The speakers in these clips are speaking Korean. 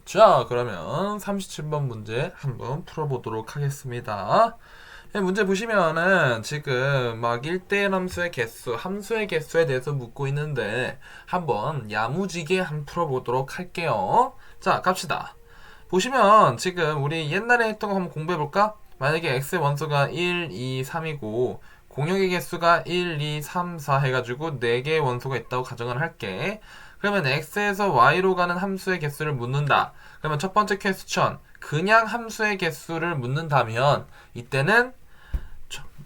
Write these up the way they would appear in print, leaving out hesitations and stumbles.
자, 그러면 37번 문제 한번 풀어보도록 하겠습니다. 문제 보시면은 지금 막 1대1 함수의 개수, 함수의 개수에 대해서 묻고 있는데 한번 야무지게 한번 풀어보도록 할게요. 자, 갑시다. 보시면 지금 우리 옛날에 했던 거 한번 공부해볼까? 만약에 x의 원소가 1, 2, 3이고 공역의 개수가 1, 2, 3, 4 해가지고 4개의 원소가 있다고 가정을 할게. 그러면 x에서 y로 가는 함수의 개수를 묻는다. 그러면 첫 번째 퀘스천, 그냥 함수의 개수를 묻는다면 이때는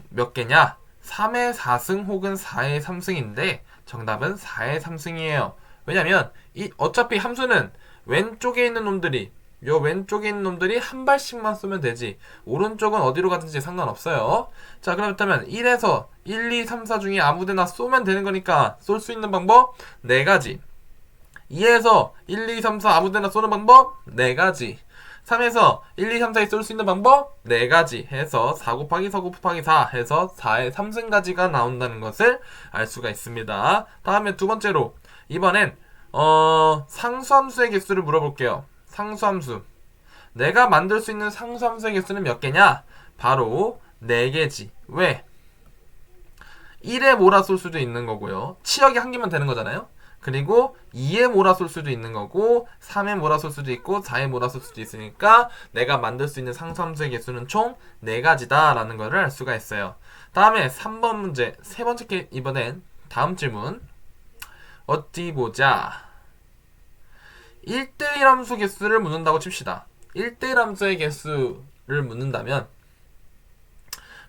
몇 개냐? 3의 4승 혹은 4의 3승인데 정답은 4의 3승이에요. 왜냐면 어차피 함수는 왼쪽에 있는 놈들이 요 왼쪽에 있는 놈들이 한 발씩만 쏘면 되지 오른쪽은 어디로 가든지 상관없어요. 자, 그렇다면 1에서 1, 2, 3, 4 중에 아무데나 쏘면 되는 거니까 쏠 수 있는 방법 4가지. 2에서 1, 2, 3, 4 아무데나 쏘는 방법 4가지. 3에서 1, 2, 3, 4에 쏠 수 있는 방법 4가지 해서 4 곱하기 4 곱하기 4 해서 4의 3승까지가 나온다는 것을 알 수가 있습니다. 다음에 두 번째로 이번엔 상수함수의 개수를 물어볼게요. 상수함수. 내가 만들 수 있는 상수함수의 개수는 몇 개냐? 바로 4개지. 왜? 1에 몰아쏠 수도 있는 거고요. 치역이 한 개면 되는 거잖아요. 그리고 2에 몰아쏠 수도 있는 거고 3에 몰아쏠 수도 있고 4에 몰아쏠 수도 있으니까 내가 만들 수 있는 상수함수의 개수는 총 4가지다 라는 것을 알 수가 있어요. 다음에 3번 문제 세 번째 이번엔 다음 질문 어디 보자. 1대1 함수 개수를 묻는다고 칩시다. 1대1 함수의 개수를 묻는다면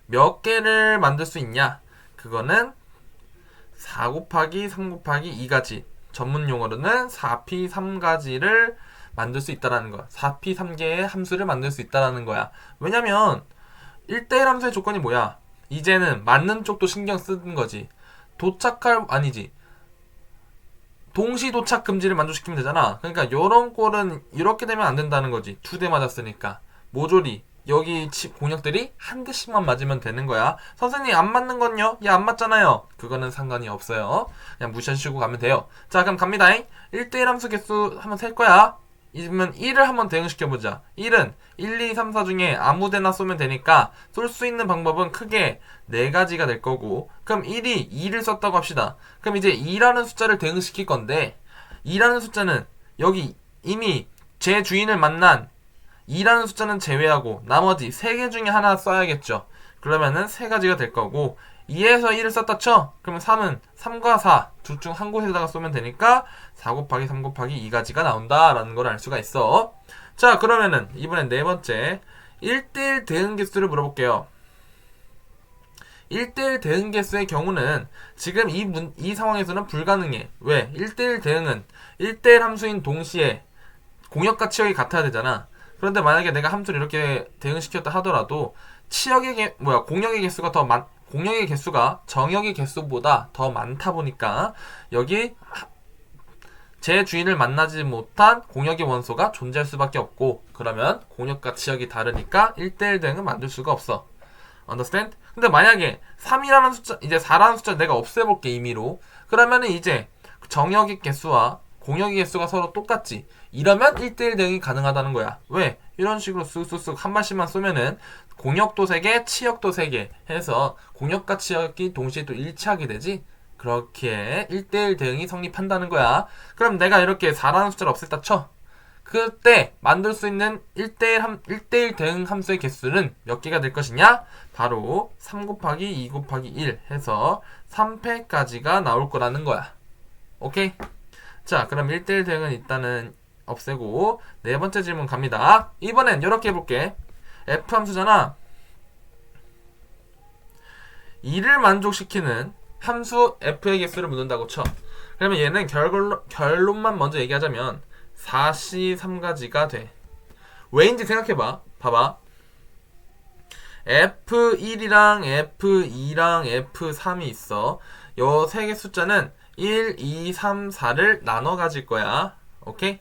몇 개를 만들 수 있냐? 그거는 4 곱하기 3 곱하기 2가지. 전문 용어로는 4p 3가지를 만들 수 있다라는 거야. 4p 3개의 함수를 만들 수 있다라는 거야. 왜냐면 1대1 함수의 조건이 뭐야? 이제는 맞는 쪽도 신경 쓰는 거지. 아니지. 동시 도착 금지를 만족시키면 되잖아. 그러니까 요런 꼴은 이렇게 되면 안 된다는 거지. 2대 맞았으니까. 모조리 여기 공역들이 한 대씩만 맞으면 되는 거야. 선생님 안 맞는 건요? 야, 안 맞잖아요. 그거는 상관이 없어요. 그냥 무시하시고 가면 돼요. 자, 그럼 갑니다. 1대1 함수 개수 한번 셀 거야. 이러면 1을 한번 대응시켜보자. 1은 1, 2, 3, 4 중에 아무데나 쏘면 되니까 쏠 수 있는 방법은 크게 4가지가 될 거고, 그럼 1이 2를 썼다고 합시다. 그럼 이제 2라는 숫자를 대응시킬 건데 2라는 숫자는 여기 이미 제 주인을 만난 2라는 숫자는 제외하고 나머지 3개 중에 하나 써야겠죠. 그러면은 3가지가 될 거고 2에서 1을 썼다 쳐. 그러면 3은 3과 4 둘 중 한 곳에다가 쏘면 되니까 4 곱하기 3 곱하기 2가지가 나온다라는 걸 알 수가 있어. 자, 그러면은 이번엔 네 번째 1대1 대응 개수를 물어볼게요. 1대1 대응 개수의 경우는 지금 이 상황에서는 불가능해. 왜? 1대1 대응은 1대1 함수인 동시에 공역과 치역이 같아야 되잖아. 그런데 만약에 내가 함수를 이렇게 대응시켰다 하더라도 공역의 개수가 공역의 개수가 정역의 개수보다 더 많다 보니까 여기 제 주인을 만나지 못한 공역의 원소가 존재할 수밖에 없고, 그러면 공역과 치역이 다르니까 1대1 대응은 만들 수가 없어. Understand? 근데 만약에 3이라는 숫자, 이제 4라는 숫자를 내가 없애볼게, 임의로. 그러면은 이제 정역의 개수와 공역의 개수가 서로 똑같지. 이러면 1대1 대응이 가능하다는 거야. 왜? 이런 식으로 쑥쑥쑥 한 발씩만 쏘면은 공역도 3개, 치역도 3개 해서 공역과 치역이 동시에 또 일치하게 되지. 그렇게 1대1 대응이 성립한다는 거야. 그럼 내가 이렇게 4라는 숫자를 없앴다 쳐. 그때 만들 수 있는 1대1 대응 함수의 개수는 몇 개가 될 것이냐? 바로 3 곱하기 2 곱하기 1 해서 3패까지가 나올 거라는 거야. 오케이? 자, 그럼 1대1 대응은 일단은 없애고 네 번째 질문 갑니다. 이번엔 이렇게 해볼게. F 함수잖아. 2를 만족시키는 함수 F의 개수를 묻는다고 쳐. 그러면 얘는 결론만 먼저 얘기하자면 4C 3가지가 돼. 왜인지 생각해봐. 봐봐. F1이랑 F2랑 F3이 있어. 요 세 개 숫자는 1, 2, 3, 4를 나눠 가질 거야. 오케이?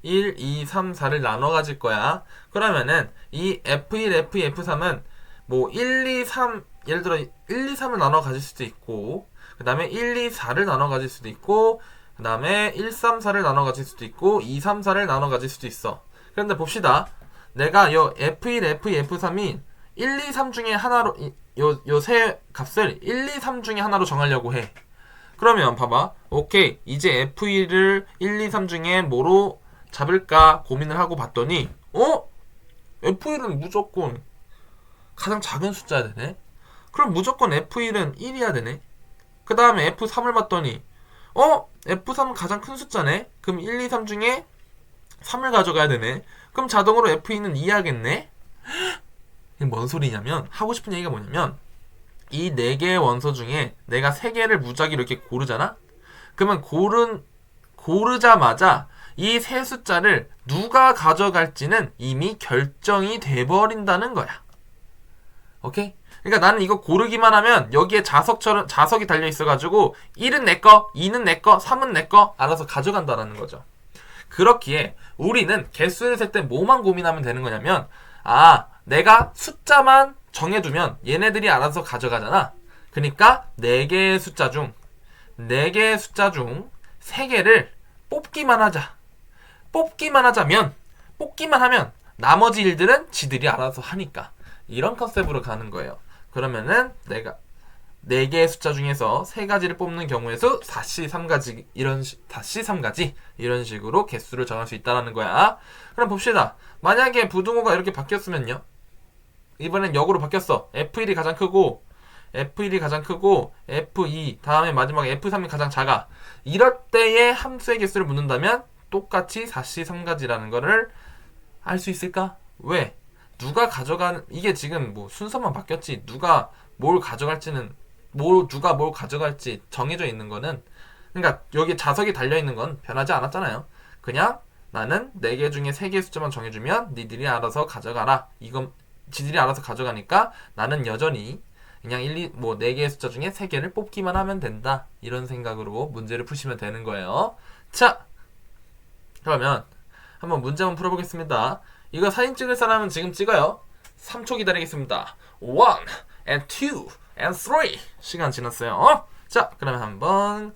1, 2, 3, 4를 나눠 가질 거야. 그러면은 이 F1, F2, F3은 뭐 1, 2, 3 예를 들어 1, 2, 3을 나눠 가질 수도 있고, 그 다음에 1, 2, 4를 나눠 가질 수도 있고, 그 다음에 1, 3, 4를 나눠 가질 수도 있고 2, 3, 4를 나눠 가질 수도 있어. 그런데 봅시다. 내가 요 F1, F2, F3인 1, 2, 3 중에 하나로 요 세 값을 1, 2, 3 중에 하나로 정하려고 해. 그러면 봐봐. 오케이. 이제 F1을 1, 2, 3 중에 뭐로 잡을까 고민을 하고 봤더니 F1은 무조건 가장 작은 숫자야 되네. 그럼 무조건 F1은 1이야 되네. 그 다음에 F3을 봤더니 F3은 가장 큰 숫자네. 그럼 1, 2, 3 중에 3을 가져가야 되네. 그럼 자동으로 F2는 2하겠네. 이게 뭔 소리냐면, 하고 싶은 얘기가 뭐냐면, 이 4개의 원소 중에 내가 3개를 무작위로 이렇게 고르잖아? 그러면 고르자마자 이 세 숫자를 누가 가져갈지는 이미 결정이 돼버린다는 거야. 오케이? 그러니까 나는 이거 고르기만 하면 여기에 자석이 달려있어가지고 1은 내꺼, 2는 내꺼, 3은 내꺼 알아서 가져간다는 거죠. 그렇기에 우리는 개수를 셀 때 뭐만 고민하면 되는 거냐면, 내가 숫자만 정해두면 얘네들이 알아서 가져가잖아. 그러니까 4개의 숫자 중 3개를 뽑기만 하면 나머지 일들은 지들이 알아서 하니까. 이런 컨셉으로 가는 거예요. 그러면은 내가 4개의 숫자 중에서 3가지를 뽑는 경우의 수 4C3가지 이런 식으로 개수를 정할 수 있다는 거야. 그럼 봅시다. 만약에 부등호가 이렇게 바뀌었으면요. 이번엔 역으로 바뀌었어. F1이 가장 크고 F2 다음에 마지막에 F3이 가장 작아. 이럴 때의 함수의 개수를 묻는다면 똑같이 4C3가지라는 거를 알 수 있을까? 왜? 누가 가져가는, 이게 지금 뭐 순서만 바뀌었지 누가 뭘 가져갈지 정해져 있는 거는, 그러니까 여기 자석이 달려있는 건 변하지 않았잖아요. 그냥 나는 4개 중에 3개의 숫자만 정해주면 니들이 알아서 가져가라. 이건 지들이 알아서 가져가니까 나는 여전히 그냥 4개의 숫자 중에 3개를 뽑기만 하면 된다. 이런 생각으로 문제를 푸시면 되는 거예요. 자, 그러면 한번 문제 한번 풀어보겠습니다. 이거 사진 찍을 사람은 지금 찍어요. 3초 기다리겠습니다. 1 and 2 and 3 시간 지났어요. 자, 그러면 한번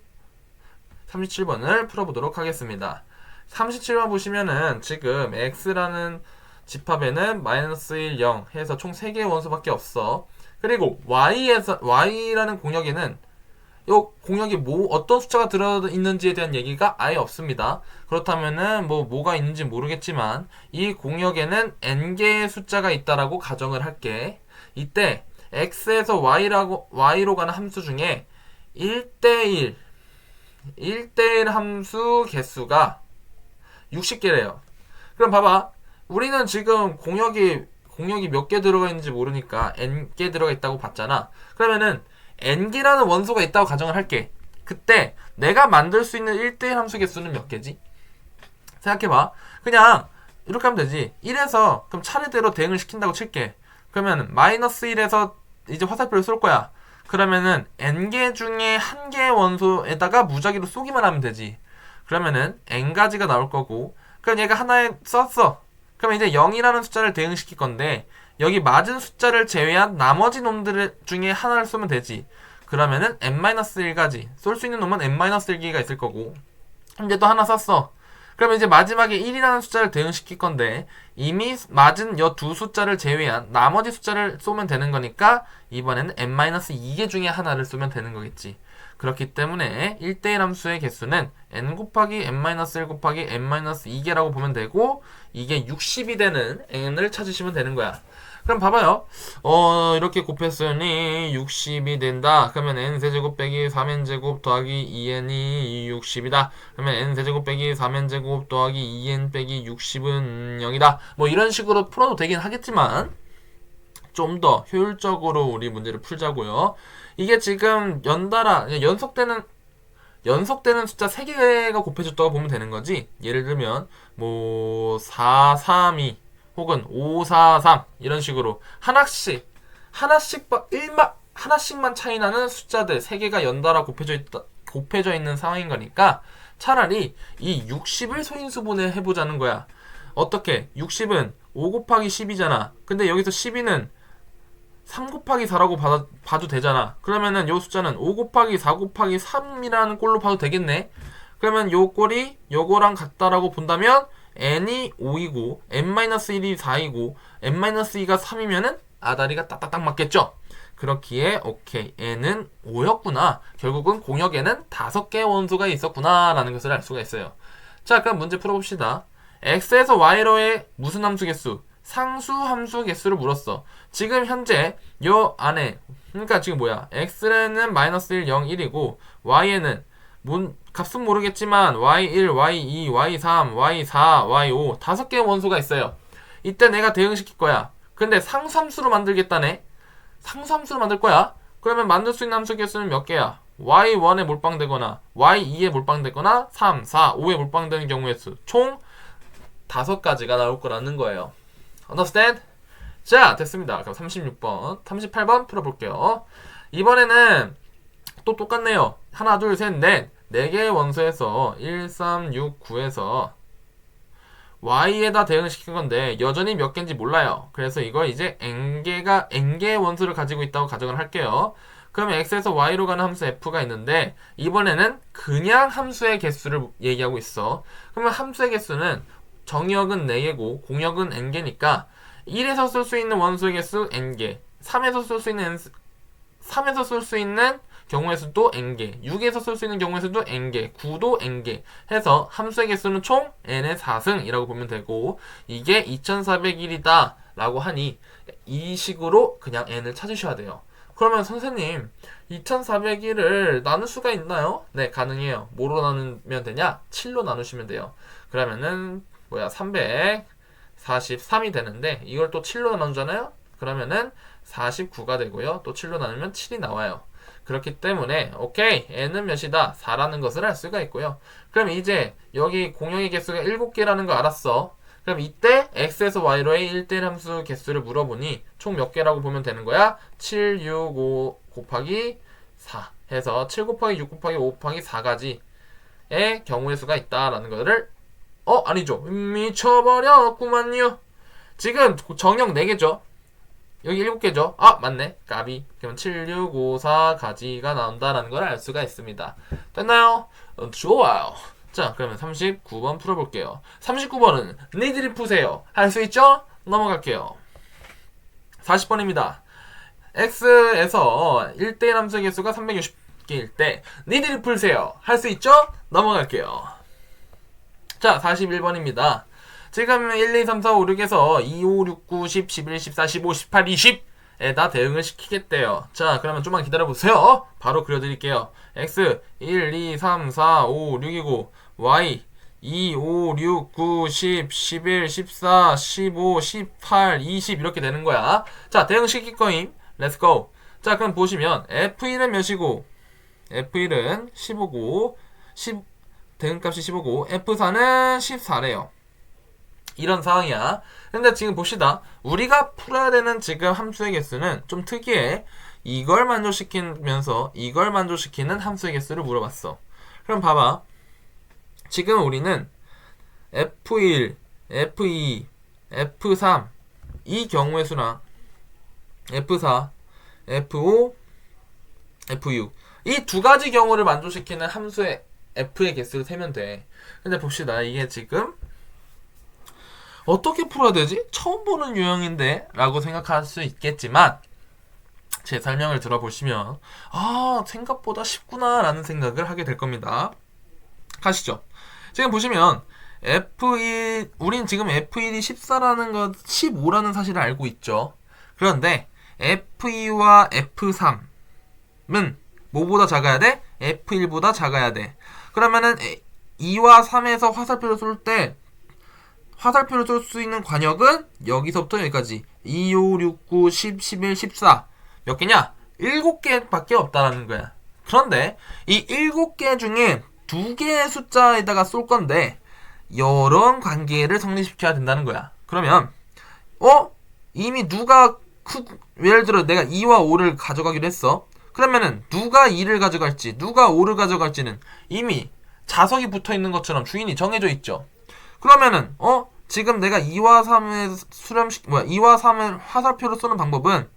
37번을 풀어보도록 하겠습니다. 37번 보시면은 지금 x라는 집합에는 -1, 0 해서 총 3개의 원소밖에 없어. 그리고 y라는 공역에는 요 공역이 어떤 숫자가 들어있는지에 대한 얘기가 아예 없습니다. 그렇다면은 뭐가 있는지 모르겠지만 이 공역에는 n개의 숫자가 있다라고 가정을 할게. 이때 x에서 y로 가는 함수 중에 1대1 함수 개수가 60개래요. 그럼 봐봐. 우리는 지금 공역이 몇 개 들어가 있는지 모르니까 n개 들어가 있다고 봤잖아. 그러면은 n개라는 원소가 있다고 가정을 할게. 그때 내가 만들 수 있는 1대1 함수 개수는 몇 개지? 생각해봐. 그냥 이렇게 하면 되지. 1에서 그럼 차례대로 대응을 시킨다고 칠게. 그러면 -1에서 이제 화살표를 쏠 거야. 그러면은 n개 중에 한 개의 원소에다가 무작위로 쏘기만 하면 되지. 그러면은 n가지가 나올 거고, 그럼 얘가 하나에 썼어. 그럼 이제 0이라는 숫자를 대응시킬 건데 여기 맞은 숫자를 제외한 나머지 놈들 중에 하나를 쏘면 되지. 그러면은 n-1가지 쏠 수 있는 놈은 n-1개가 있을 거고, 이제 또 하나 썼어. 그러면 이제 마지막에 1이라는 숫자를 대응시킬 건데 이미 맞은 이 두 숫자를 제외한 나머지 숫자를 쏘면 되는 거니까 이번에는 n-2개 중에 하나를 쏘면 되는 거겠지. 그렇기 때문에 1대1 함수의 개수는 n 곱하기 n-1 곱하기 n-2개라고 보면 되고, 이게 60이 되는 n을 찾으시면 되는 거야. 그럼 봐봐요. 이렇게 곱했으니 60이 된다. 그러면 n세제곱 빼기 3n제곱 더하기 2n이 60이다. 그러면 n세제곱 빼기 3n제곱 더하기 2n 빼기 60은 0이다. 뭐 이런 식으로 풀어도 되긴 하겠지만 좀 더 효율적으로 우리 문제를 풀자고요. 이게 지금 연달아 연속되는 숫자 3개가 곱해졌다고 보면 되는 거지. 예를 들면 432 혹은 543 이런 식으로 하나씩만 차이 나는 숫자들 3개가 연달아 곱해져 있는 상황인 거니까 차라리 이 60을 소인수분해 해보자는 거야. 어떻게? 60은 5 곱하기 10이잖아. 근데 여기서 12는 3 곱하기 4라고 봐도 되잖아. 그러면은 이 숫자는 5 곱하기 4 곱하기 3이라는 꼴로 봐도 되겠네. 그러면 요 꼴이 요거랑 같다라고 본다면 n이 5이고 n-1이 4이고 n-2가 3이면은 아다리가 딱딱딱 맞겠죠? 그렇기에 오케이 n은 5였구나. 결국은 공역에는 5개의 원소가 있었구나 라는 것을 알 수가 있어요. 자, 그럼 문제 풀어봅시다. x에서 y로의 무슨 함수 개수? 상수 함수 개수를 물었어. 지금 현재 요 안에 그러니까 지금 뭐야? x는 -1, 0, 1이고 y에는 값은 모르겠지만 y1, y2, y3, y4, y5 5개의 원소가 있어요. 이때 내가 대응시킬 거야. 근데 상수함수로 만들겠다네. 상수함수로 만들 거야. 그러면 만들 수 있는 함수 개수는 몇 개야? y1에 몰빵되거나 y2에 몰빵되거나 3, 4, 5에 몰빵되는 경우의 수 총 5가지가 나올 거라는 거예요. Understand? 자, 됐습니다. 그럼 36번, 38번 풀어볼게요. 이번에는 또 똑같네요. 하나, 둘, 셋, 넷. 4개의 원소에서 1, 3, 6, 9에서 y에다 대응을 시킨 건데 여전히 몇 개인지 몰라요. 그래서 이걸 이제 n개의 원소를 가지고 있다고 가정을 할게요. 그러면 x에서 y로 가는 함수 f가 있는데 이번에는 그냥 함수의 개수를 얘기하고 있어. 그러면 함수의 개수는 정의역은 4개고 공역은 n개니까 1에서 쓸 수 있는 원소의 개수 n개, 3에서 쓸 수 있는 경우의 수도 n개, 6에서 쓸 수 있는 경우의 수도 n개, 9도 n개 해서 함수의 개수는 총 n의 4승이라고 보면 되고 이게 2401이다 라고 하니 이 식으로 그냥 n을 찾으셔야 돼요. 그러면 선생님 2401을 나눌 수가 있나요? 네, 가능해요. 뭐로 나누면 되냐? 7로 나누시면 돼요. 그러면은 343이 되는데 이걸 또 7로 나누잖아요? 그러면은 49가 되고요. 또 7로 나누면 7이 나와요. 그렇기 때문에 오케이 n은 몇이다? 4라는 것을 알 수가 있고요. 그럼 이제 여기 공역의 개수가 7개라는 거 알았어. 그럼 이때 x에서 y로의 1대1 함수 개수를 물어보니 총 몇 개라고 보면 되는 거야? 7, 6, 5 곱하기 4 해서 7 곱하기 6 곱하기 5 곱하기 4가지의 경우의 수가 있다라는 거를 아니죠. 미쳐버렸구만요. 지금 정역 4개죠. 여기 7개죠. 맞네. 까비. 그럼 7, 6, 5, 4가지가 나온다라는 걸 알 수가 있습니다. 됐나요? 좋아요. 자, 그러면 39번 풀어볼게요. 39번은 니들이 푸세요. 할 수 있죠? 넘어갈게요. 40번입니다. x에서 1대1 함수의 개수가 360개일 때 니들이 풀세요. 할 수 있죠? 넘어갈게요. 자, 41번입니다. 지금 1, 2, 3, 4, 5, 6에서 2, 5, 6, 9, 10, 11, 14, 15, 18, 20에다 대응을 시키겠대요. 자, 그러면 좀만 기다려보세요. 바로 그려드릴게요. x 1, 2, 3, 4, 5, 6이고 y 2, 5, 6, 9, 10, 11, 14, 15, 18, 20 이렇게 되는 거야. 자, 대응 시킬 거임. 렛츠고. 자, 그럼 보시면 f1은 몇이고 f1은 15고 대응값이 15고 f4는 14래요. 이런 상황이야. 근데 지금 봅시다. 우리가 풀어야 되는 지금 함수의 개수는 좀 특이해. 이걸 만족시키면서 이걸 만족시키는 함수의 개수를 물어봤어. 그럼 봐봐. 지금 우리는 F1, F2, F3 이 경우의 수랑 F4, F5, F6 이 2가지 경우를 만족시키는 함수의 F의 개수를 세면 돼. 근데 봅시다. 이게 지금 어떻게 풀어야 되지? 처음 보는 유형인데 라고 생각할 수 있겠지만 제 설명을 들어보시면 생각보다 쉽구나 라는 생각을 하게 될 겁니다. 가시죠. 지금 보시면 F1 우린 지금 F1이 14라는 것 15라는 사실을 알고 있죠. 그런데 F2와 F3은 뭐보다 작아야 돼? F1보다 작아야 돼. 그러면은 2와 3에서 화살표를 쏠 때 화살표를 쏠 수 있는 관역은 여기서부터 여기까지 2, 5, 6, 9, 10, 11, 14 몇 개냐? 7개밖에 없다라는 거야. 그런데 이 7개 중에 2개의 숫자에다가 쏠 건데 이런 관계를 성립시켜야 된다는 거야. 그러면 이미 누가 예를 들어 내가 2와 5를 가져가기로 했어. 그러면은 누가 2를 가져갈지 누가 5를 가져갈지는 이미 자석이 붙어있는 것처럼 주인이 정해져 있죠. 그러면은 지금 내가 2와 3의 2와 3을 화살표로 쏘는 방법은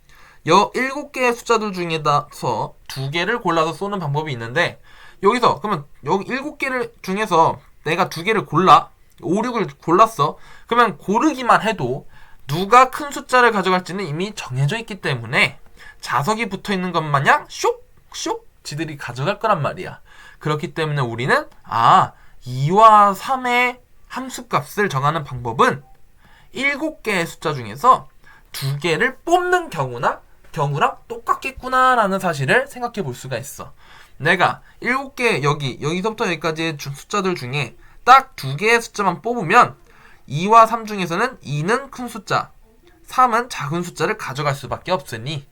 7개의 숫자들 중에서 2개를 골라서 쏘는 방법이 있는데 여기서 그러면 여기 7개를 중에서 내가 2개를 골라 5, 6을 골랐어. 그러면 고르기만 해도 누가 큰 숫자를 가져갈지는 이미 정해져 있기 때문에 자석이 붙어있는 것 마냥 쇽 지들이 가져갈 거란 말이야. 그렇기 때문에 우리는 2와 3의 함수값을 정하는 방법은 7개의 숫자 중에서 2개를 뽑는 경우랑 똑같겠구나 라는 사실을 생각해 볼 수가 있어. 내가 7개 여기서부터 여기까지의 숫자들 중에 딱 2개의 숫자만 뽑으면 2와 3 중에서는 2는 큰 숫자, 3은 작은 숫자를 가져갈 수밖에 없으니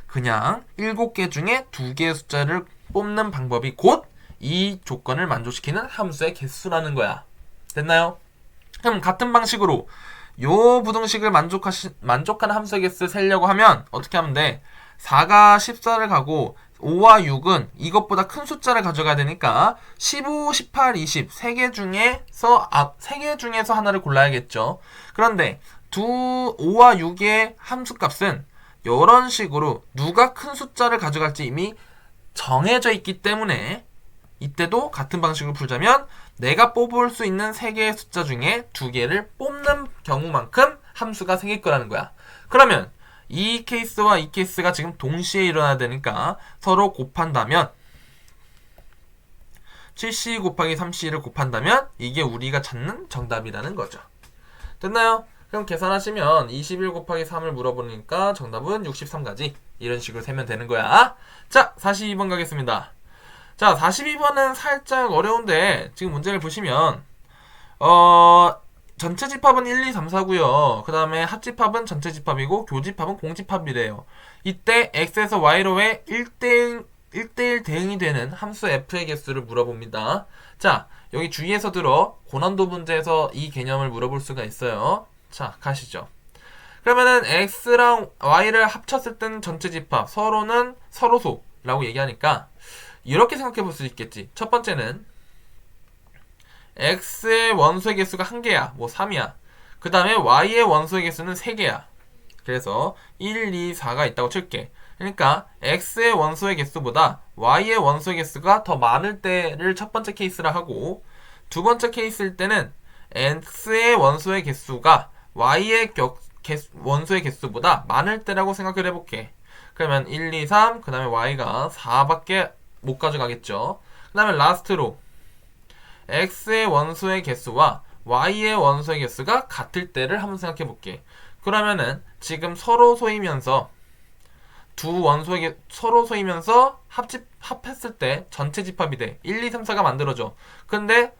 그냥 7개 중에 2개의 숫자를 뽑는 방법이 곧 이 조건을 만족시키는 함수의 개수라는 거야. 됐나요? 그럼 같은 방식으로 요 부등식을 만족하는 함수의 개수 세려고 하면 어떻게 하면 돼? 4가 14를 가고 5와 6은 이것보다 큰 숫자를 가져가야 되니까 15, 18, 20 3개 중에서 하나를 골라야겠죠. 그런데 5와 6의 함수값은 이런 식으로 누가 큰 숫자를 가져갈지 이미 정해져 있기 때문에 이때도 같은 방식으로 풀자면 내가 뽑을 수 있는 3개의 숫자 중에 2개를 뽑는 경우만큼 함수가 생길 거라는 거야. 그러면 이 케이스와 이 케이스가 지금 동시에 일어나야 되니까 서로 곱한다면 7c 곱하기 3c를 곱한다면 이게 우리가 찾는 정답이라는 거죠. 됐나요? 그럼 계산하시면 21 곱하기 3을 물어보니까 정답은 63가지. 이런 식으로 세면 되는 거야. 자, 42번 가겠습니다. 자, 42번은 살짝 어려운데 지금 문제를 보시면 전체 집합은 1, 2, 3, 4고요. 그 다음에 합집합은 전체 집합이고 교집합은 공집합이래요. 이때 x에서 y로의 1대1 대응이 되는 함수 f의 개수를 물어봅니다. 자, 여기 주의해서 들어. 고난도 문제에서 이 개념을 물어볼 수가 있어요. 자, 가시죠. 그러면은 x랑 y를 합쳤을 때는 전체 집합, 서로는 서로소라고 얘기하니까 이렇게 생각해 볼 수 있겠지. 첫 번째는 x의 원소의 개수가 1개야. 뭐 3이야. 그 다음에 y의 원소의 개수는 3개야. 그래서 1, 2, 4가 있다고 칠게. 그러니까 x의 원소의 개수보다 y의 원소의 개수가 더 많을 때를 첫 번째 케이스라 하고, 두 번째 케이스일 때는 x의 원소의 개수가 y의 원소의 개수보다 많을 때라고 생각을 해볼게. 그러면 1, 2, 3, 그 다음에 y가 4밖에 못 가져가겠죠. 그 다음에 라스트로 x의 원소의 개수와 y의 원소의 개수가 같을 때를 한번 생각해 볼게. 그러면은 지금 서로 소이면서 합했을 때 전체 집합이 돼. 1, 2, 3, 4가 만들어져. 근데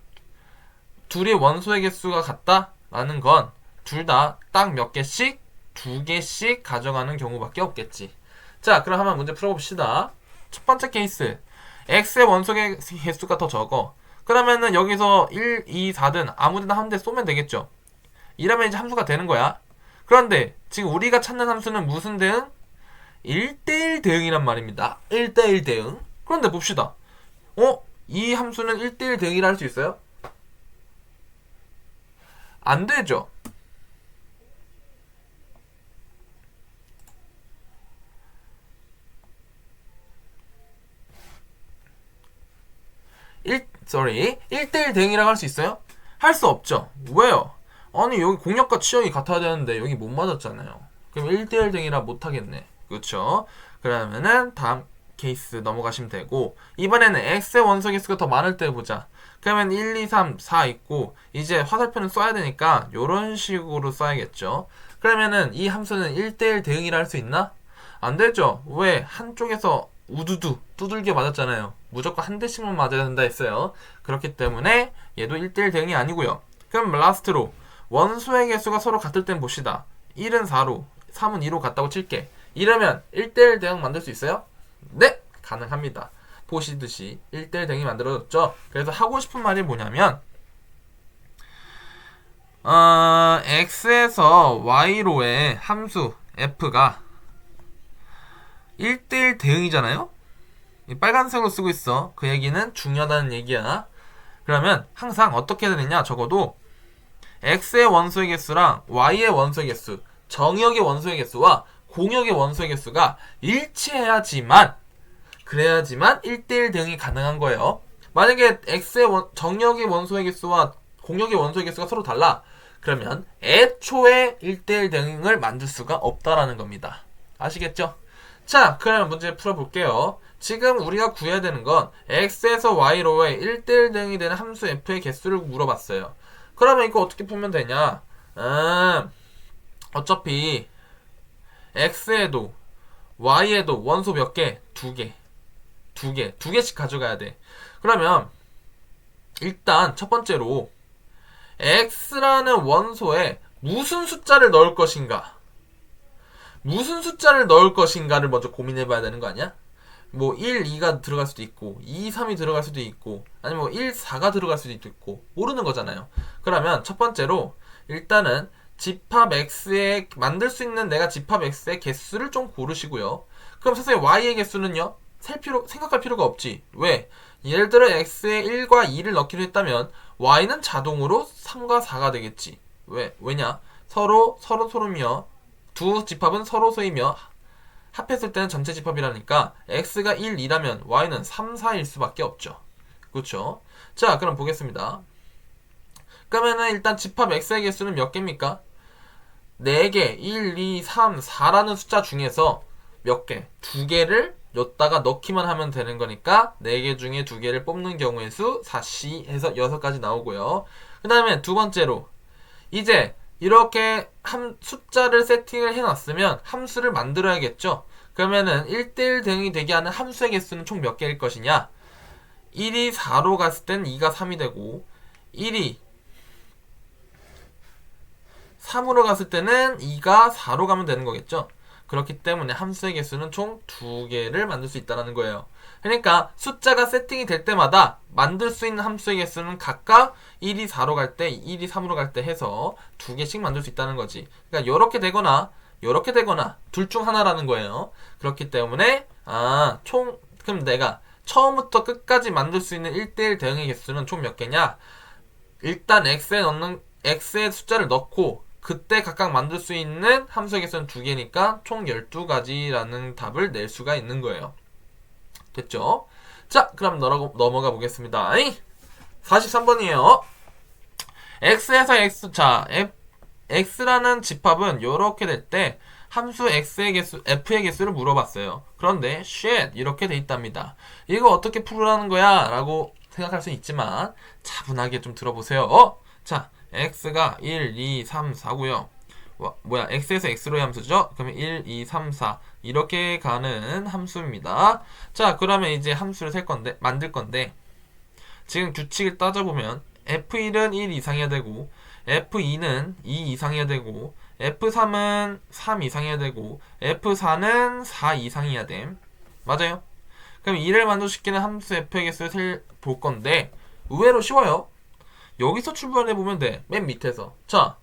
둘이 원소의 개수가 같다라는 건 둘 다 딱 몇 개씩 2개씩 가져가는 경우밖에 없겠지. 자, 그럼 한번 문제 풀어봅시다. 첫 번째 케이스, x의 원소의 개수가 더 적어. 그러면은 여기서 1, 2, 4든 아무데나 한 대 쏘면 되겠죠. 이러면 이제 함수가 되는 거야. 그런데 지금 우리가 찾는 함수는 무슨 대응? 1대1 대응이란 말입니다. 1대1 대응. 그런데 봅시다. 이 함수는 1대1 대응이라 할 수 있어요? 안 되죠. sorry. 1대1 대응이라고 할 수 있어요? 할 수 없죠. 왜요? 아니, 여기 공역과 치역이 같아야 되는데 여기 못 맞았잖아요. 그럼 1대1 대응이라 못하겠네. 그쵸? 그러면은 다음 케이스 넘어가시면 되고, 이번에는 x의 원소 개수가 더 많을 때 보자. 그러면 1, 2, 3, 4 있고 이제 화살표는 써야 되니까 요런 식으로 써야겠죠. 그러면은 이 함수는 1대1 대응이라 할 수 있나? 안 되죠. 왜? 한쪽에서 우두두 두들겨 맞았잖아요. 무조건 한 대씩만 맞아야 된다 했어요. 그렇기 때문에 얘도 1대1 대응이 아니고요. 그럼 라스트로 원소의 개수가 서로 같을 땐 봅시다. 1은 4로 3은 2로 같다고 칠게. 이러면 1대1 대응 만들 수 있어요? 네! 가능합니다. 보시듯이 1대1 대응이 만들어졌죠. 그래서 하고 싶은 말이 뭐냐면 x에서 y로의 함수 f가 1대1 대응이잖아요? 빨간색으로 쓰고 있어. 그 얘기는 중요하다는 얘기야. 그러면 항상 어떻게 해야 되느냐? 적어도 x의 원소의 개수랑 y의 원소의 개수, 정역의 원소의 개수와 공역의 원소의 개수가 일치해야지만 그래야지만 1대1 대응이 가능한 거예요. 만약에 x의 정역의 원소의 개수와 공역의 원소의 개수가 서로 달라. 그러면 애초에 1대1 대응을 만들 수가 없다라는 겁니다. 아시겠죠? 자, 그러면 문제 풀어볼게요. 지금 우리가 구해야 되는 건 x에서 y로의 1대1 대응이 되는 함수 f의 개수를 물어봤어요. 그러면 이거 어떻게 풀면 되냐? 어차피 x에도 y에도 원소 몇 개? 두 개씩 가져가야 돼. 그러면 일단 첫 번째로 x라는 원소에 무슨 숫자를 넣을 것인가? 무슨 숫자를 넣을 것인가를 먼저 고민해봐야 되는 거 아니야? 뭐 1, 2가 들어갈 수도 있고 2, 3이 들어갈 수도 있고 아니면 뭐 1, 4가 들어갈 수도 있고 모르는 거잖아요. 그러면 첫 번째로 일단은 집합 x에 만들 수 있는 내가 집합 x의 개수를 좀 고르시고요. 그럼 선생님 y의 개수는요? 생각할 필요가 없지. 왜? 예를 들어 x에 1과 2를 넣기로 했다면 y는 자동으로 3과 4가 되겠지. 왜냐? 서로이며 두 집합은 서로소이며 합했을 때는 전체 집합이라니까 x가 1, 2라면 y는 3, 4일 수밖에 없죠. 그렇죠? 자, 그럼 보겠습니다. 그러면은 일단 집합 x의 개수는 몇 개입니까? 4개, 1, 2, 3, 4라는 숫자 중에서 몇 개? 2개를 여기다가 넣기만 하면 되는 거니까 4개 중에 2개를 뽑는 경우의 수 4C 해서 6가지 나오고요. 그 다음에 두 번째로 이제 이렇게 숫자를 세팅을 해놨으면 함수를 만들어야겠죠. 그러면은 1대1 대응이 되게 하는 함수의 개수는 총 몇 개일 것이냐? 1이 4로 갔을 땐 2가 3이 되고 1이 3으로 갔을 때는 2가 4로 가면 되는 거겠죠. 그렇기 때문에 함수의 개수는 총 2개를 만들 수 있다는 거예요. 그러니까 숫자가 세팅이 될 때마다 만들 수 있는 함수의 개수는 각각 1이 4로 갈 때, 1이 3으로 갈 때 해서 2개씩 만들 수 있다는 거지. 그러니까 요렇게 되거나 둘 중 하나라는 거예요. 그렇기 때문에 그럼 내가 처음부터 끝까지 만들 수 있는 1대1 대응의 개수는 총 몇 개냐? 일단 x의 숫자를 넣고 그때 각각 만들 수 있는 함수의 개수는 2개니까 총 12가지라는 답을 낼 수가 있는 거예요. 됐죠? 자, 그럼 넘어가 보겠습니다. 43번이에요. x에서 x라는 집합은 이렇게 될 때 함수 f의 개수를 물어봤어요. 그런데 이렇게 돼 있답니다. 이거 어떻게 풀으라는 거야? 라고 생각할 수 있지만 차분하게 좀 들어보세요. 자, x가 1, 2, 3, 4고요. x에서 x로의 함수죠? 그러면 1, 2, 3, 4 이렇게 가는 함수입니다. 자, 그러면 이제 함수를 만들 건데 지금 규칙을 따져보면 f1은 1 이상이어야 되고 f2는 2 이상이어야 되고 f3은 3 이상이어야 되고 f4는 4 이상이어야 됨. 맞아요? 그럼 2를 만족시키는 함수 f의 개수를 볼 건데 의외로 쉬워요. 여기서 출발해보면 돼. 맨 밑에서. 자,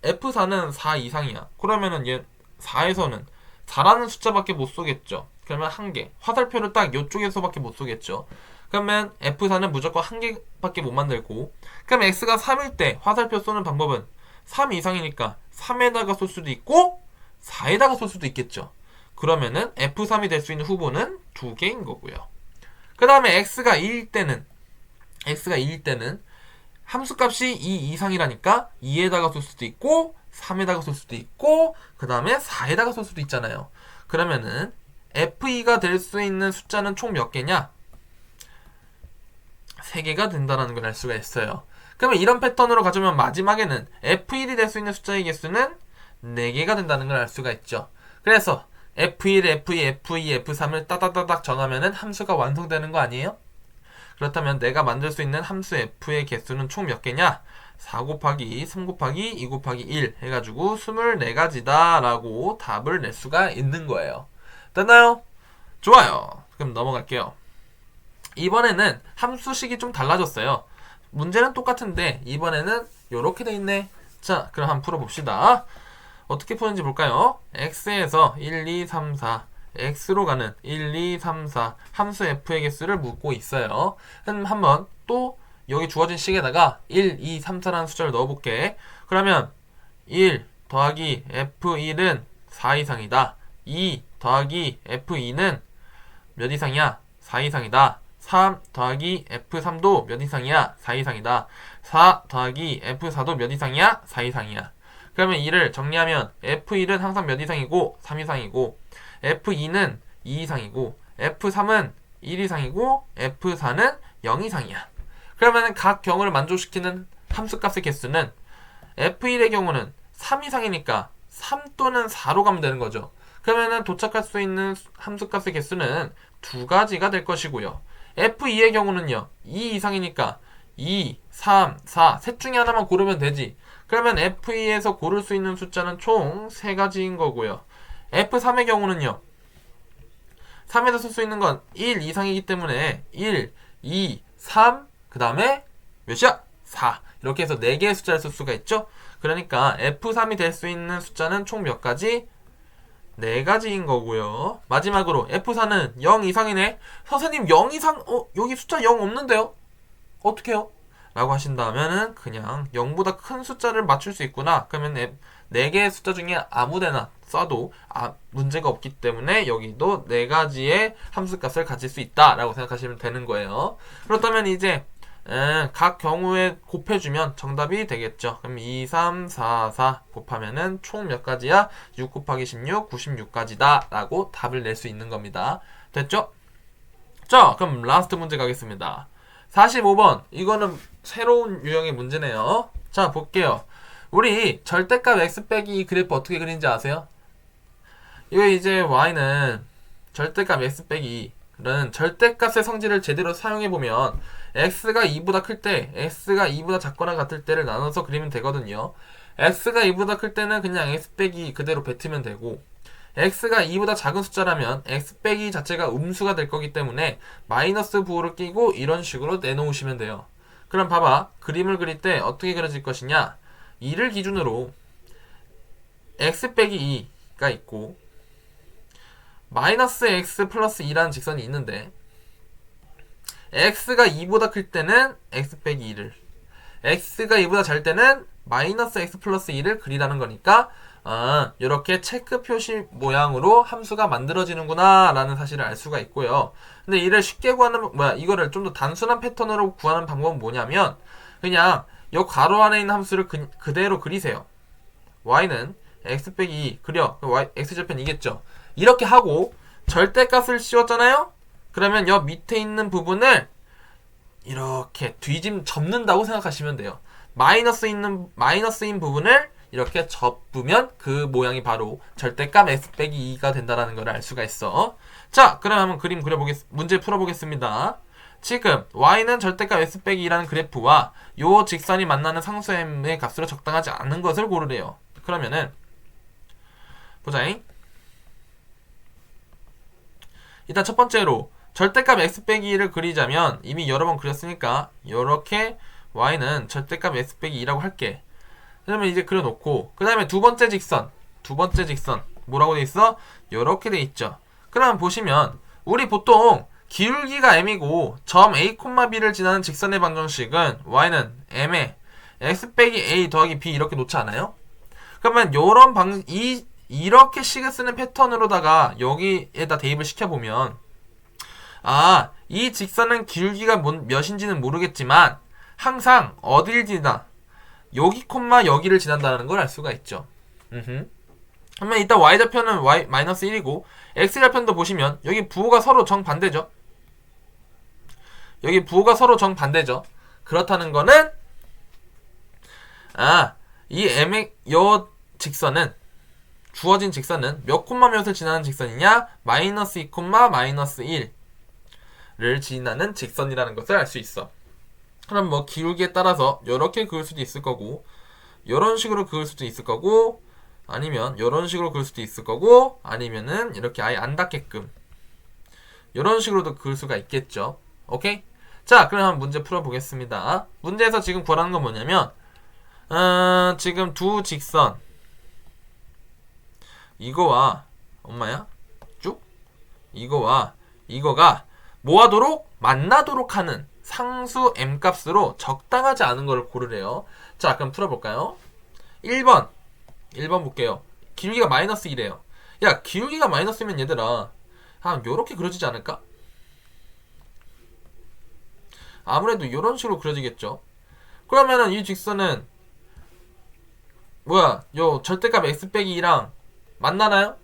F4는 4 이상이야. 그러면은 얘 4에서는 4라는 숫자밖에 못 쏘겠죠. 그러면 1개. 화살표를 딱 이쪽에서밖에 못 쏘겠죠. 그러면 F4는 무조건 1개밖에 못 만들고, 그럼 X가 3일 때 화살표 쏘는 방법은 3 이상이니까 3에다가 쏠 수도 있고 4에다가 쏠 수도 있겠죠. 그러면은 F3이 될 수 있는 후보는 2개인 거고요. 그 다음에 X가 2일 때는 함수값이 2 이상이라니까 2에다가 쏠 수도 있고 3에다가 쏠 수도 있고 그 다음에 4에다가 쏠 수도 있잖아요. 그러면은 F2가 될 수 있는 숫자는 총 몇 개냐? 3개가 된다는 걸 알 수가 있어요. 그러면 이런 패턴으로 가져오면 마지막에는 F1이 될 수 있는 숫자의 개수는 4개가 된다는 걸 알 수가 있죠. 그래서 F1, F2, F2, F3을 따다다닥 정하면은 함수가 완성되는 거 아니에요? 그렇다면 내가 만들 수 있는 함수 f의 개수는 총 몇 개냐? 4 곱하기 3 곱하기 2 곱하기 1 해가지고 24가지다 라고 답을 낼 수가 있는 거예요. 됐나요? 좋아요. 그럼 넘어갈게요. 이번에는 함수식이 좀 달라졌어요. 문제는 똑같은데 이번에는 요렇게 돼 있네. 자, 그럼 한번 풀어봅시다. 어떻게 푸는지 볼까요? x에서 1, 2, 3, 4 x로 가는 1, 2, 3, 4 함수 f의 개수를 묻고 있어요. 한번 또 여기 주어진 식에다가 1, 2, 3, 4라는 숫자를 넣어볼게. 그러면 1 더하기 f1은 4 이상이다. 2 더하기 f2는 몇 이상이야? 4 이상이다. 3 더하기 F3도 몇 이상이야? 4 이상이다. 4 더하기 F4도 몇 이상이야? 4 이상이야. 그러면 이를 정리하면 F1은 항상 몇 이상이고 3 이상이고, F2는 2 이상이고, F3은 1 이상이고, F4는 0 이상이야. 그러면 각 경우를 만족시키는 함수값의 개수는 F1의 경우는 3 이상이니까 3 또는 4로 가면 되는 거죠. 그러면은 도착할 수 있는 함수값의 개수는 두 가지가 될 것이고요. F2의 경우는요, 2 이상이니까 2, 3, 4, 셋 중에 하나만 고르면 되지. 그러면 F2에서 고를 수 있는 숫자는 총 3가지인 거고요. F3의 경우는요, 3에서 쓸 수 있는 건 1 이상이기 때문에 1, 2, 3, 그 다음에 몇이야? 4. 이렇게 해서 4개의 숫자를 쓸 수가 있죠. 그러니까 F3이 될 수 있는 숫자는 총 몇 가지? 4가지인 거고요. 마지막으로 F4는 0 이상이네. 선생님 0 이상, 여기 숫자 0 없는데요? 어떡해요? 라고 하신다면은 그냥 0보다 큰 숫자를 맞출 수 있구나. 그러면 4개의 숫자 중에 아무데나 써도 문제가 없기 때문에 여기도 4가지의 함수값을 가질 수 있다 라고 생각하시면 되는 거예요. 그렇다면 이제 각 경우에 곱해주면 정답이 되겠죠. 그럼 2, 3, 4, 4 곱하면은 총 몇 가지야? 6 곱하기 16, 96가지다 라고 답을 낼 수 있는 겁니다. 됐죠? 자, 그럼 라스트 문제 가겠습니다. 45번. 이거는 새로운 유형의 문제네요. 자, 볼게요. 우리 절대값 x 빼기 이 그래프 어떻게 그리는지 아세요? 이거 이제 y는 절대값 x 빼기 2는 절대값의 성질을 제대로 사용해보면 x가 2보다 클 때, x가 2보다 작거나 같을 때를 나눠서 그리면 되거든요. x가 2보다 클 때는 그냥 x 빼기 2 그대로 뱉으면 되고, x가 2보다 작은 숫자라면 x 빼기 2 자체가 음수가 될 거기 때문에 마이너스 부호를 끼고 이런 식으로 내놓으시면 돼요. 그럼 봐봐. 그림을 그릴 때 어떻게 그려질 것이냐. 2를 기준으로 x 빼기 2가 있고 마이너스 x 플러스 2라는 직선이 있는데 x가 2보다 클 때는 x 빼기 2를, x가 2보다 잘 때는 마이너스 x 플러스 2를 그리라는 거니까 이렇게 체크 표시 모양으로 함수가 만들어지는구나 라는 사실을 알 수가 있고요. 근데 이를 쉽게 구하는, 이거를 좀 더 단순한 패턴으로 구하는 방법은 뭐냐면 그냥 이 괄호 안에 있는 함수를 그대로 그리세요. y는 x 빼기 2 그려. x절편 이겠죠. 이렇게 하고 절대값을 씌웠잖아요. 그러면 여 밑에 있는 부분을 이렇게 접는다고 생각하시면 돼요. 마이너스인 부분을 이렇게 접으면 그 모양이 바로 절대값 x 빼기 2가 된다는 걸 알 수가 있어. 자, 그럼 한번 그림 문제 풀어보겠습니다. 지금 y는 절대값 x 빼기 2라는 그래프와 요 직선이 만나는 상수m의 값으로 적당하지 않은 것을 고르래요. 그러면은 보자잉. 일단 첫 번째로 절대값 x 빼기 2를 그리자면 이미 여러 번 그렸으니까 이렇게 y는 절대값 x 빼기 2라고 할게. 그러면 이제 그려놓고 그 다음에 두 번째 직선 뭐라고 돼 있어? 이렇게 돼 있죠. 그럼 보시면 우리 보통 기울기가 m이고 점 a, b를 지나는 직선의 방정식은 y는 m에 x 빼기 a 더하기 b 이렇게 놓지 않아요? 그러면 요런 이렇게 식을 쓰는 패턴으로다가 여기에다 대입을 시켜보면 이 직선은 기울기가 몇인지는 모르겠지만 항상 어딜 지나 여기 콤마 여기를 지난다는 걸 알 수가 있죠. 그러면 일단 y좌표는 y-1이고 x좌편도 보시면 여기 부호가 서로 정반대죠. 그렇다는 거는 이 요 직선은 주어진 직선은 몇 콤마 몇을 지나는 직선이냐? 마이너스 2 콤마 마이너스 1을 지나는 직선이라는 것을 알 수 있어. 그럼 뭐 기울기에 따라서 이렇게 그을 수도 있을 거고 이런 식으로 그을 수도 있을 거고 아니면 이런 식으로 그을 수도 있을 거고 아니면은 이렇게 아예 안 닿게끔 이런 식으로도 그을 수가 있겠죠. 오케이? 자, 그럼 한번 문제 풀어보겠습니다. 문제에서 지금 구하라는 건 뭐냐면 지금 두 직선 이거와 이거와 이거가 뭐하도록? 만나도록 하는 상수 m값으로 적당하지 않은 걸 고르래요. 자, 그럼 풀어볼까요? 1번 볼게요. 기울기가 마이너스 1이에요. 야, 기울기가 마이너스면 얘들아 요렇게 그려지지 않을까? 아무래도 이런 식으로 그려지겠죠. 그러면은 이 직선은 뭐야? 요 절대값 x 빼기 2랑 만나나요?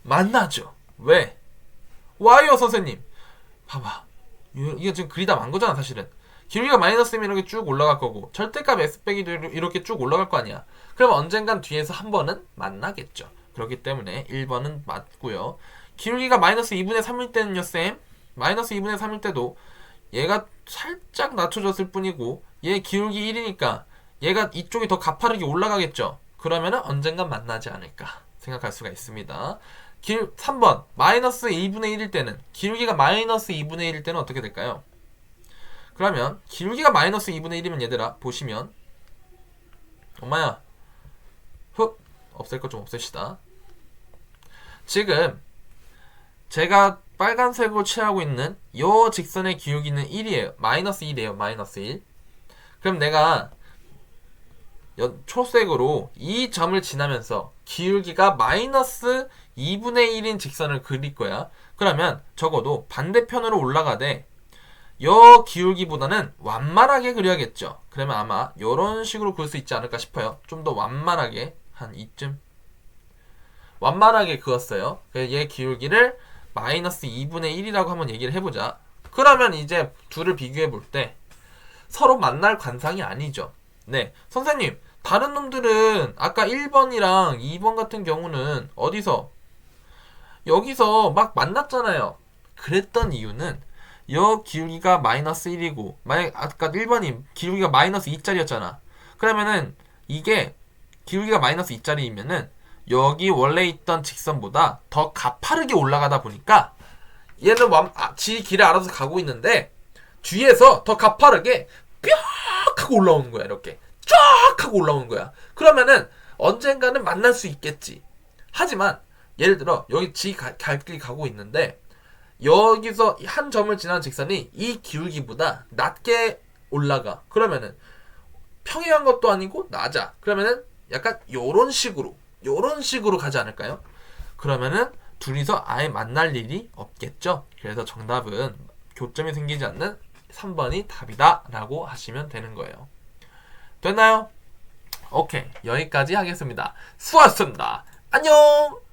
만나죠. 왜? 와요 선생님. 봐봐. 이거 지금 그리다 만 거잖아 사실은. 기울기가 마이너스면 이렇게 쭉 올라갈 거고 절대값 x 빼기도 이렇게 쭉 올라갈 거 아니야. 그러면 언젠간 뒤에서 한 번은 만나겠죠. 그렇기 때문에 1번은 맞고요. 기울기가 마이너스 2분의 3일 때는요 쌤, 마이너스 2분의 3일 때도 얘가 살짝 낮춰졌을 뿐이고 얘 기울기 1이니까 얘가 이쪽이 더 가파르게 올라가겠죠. 그러면은 언젠간 만나지 않을까 생각할 수가 있습니다. 3번 마이너스 2분의 1일 때는, 기울기가 마이너스 2분의 1일 때는 어떻게 될까요? 그러면 기울기가 마이너스 2분의 1이면 얘들아 보시면 엄마야 흡 없앨 것 좀 없앱시다. 지금 제가 빨간색으로 칠하고 있는 요 직선의 기울기는 1이에요. 마이너스 1이에요. 마이너스 1. 그럼 내가 초색으로 이 점을 지나면서 기울기가 마이너스 2분의 1인 직선을 그릴 거야. 그러면 적어도 반대편으로 올라가되 요 기울기보다는 완만하게 그려야겠죠. 그러면 아마 요런 식으로 그릴 수 있지 않을까 싶어요. 좀 더 완만하게 한 이쯤 완만하게 그었어요. 얘 기울기를 마이너스 2분의 1이라고 한번 얘기를 해보자. 그러면 이제 둘을 비교해 볼 때 서로 만날 관상이 아니죠. 네, 선생님 다른 놈들은 아까 1번이랑 2번 같은 경우는 어디서 여기서 막 만났잖아요. 그랬던 이유는 요 기울기가 마이너스 1이고 만약 아까 1번이 기울기가 마이너스 2짜리였잖아. 그러면은 이게 기울기가 마이너스 2짜리이면은 여기 원래 있던 직선보다 더 가파르게 올라가다 보니까 얘는 지 길을 알아서 가고 있는데 뒤에서 더 가파르게 뿅 하고 올라오는 거야. 이렇게 쫙 하고 올라오는 거야. 그러면은 언젠가는 만날 수 있겠지. 하지만 예를 들어 여기 갈 길이 가고 있는데 여기서 한 점을 지나는 직선이 이 기울기보다 낮게 올라가. 그러면은 평행한 것도 아니고 낮아. 그러면은 약간 요런 식으로 가지 않을까요? 그러면은 둘이서 아예 만날 일이 없겠죠. 그래서 정답은 교점이 생기지 않는 3번이 답이다 라고 하시면 되는 거예요. 됐나요? 오케이, 여기까지 하겠습니다. 수고하셨습니다. 안녕.